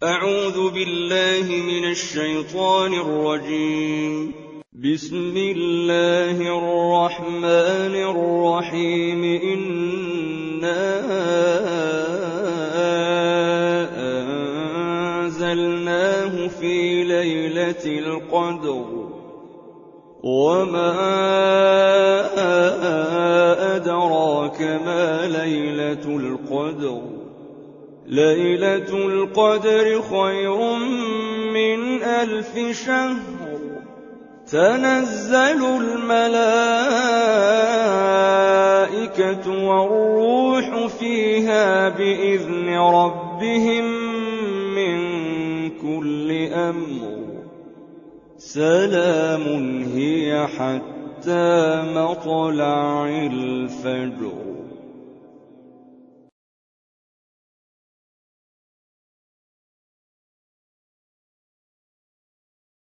أعوذ بالله من الشيطان الرجيم. بسم الله الرحمن الرحيم. إنا أنزلناه في ليلة القدر وما أدراك ما ليلة القدر. ليلة القدر خير من 1000 شهر. تنزل الملائكة والروح فيها بإذن ربهم من كل أمر. سلام هي حتى مطلع الفجر.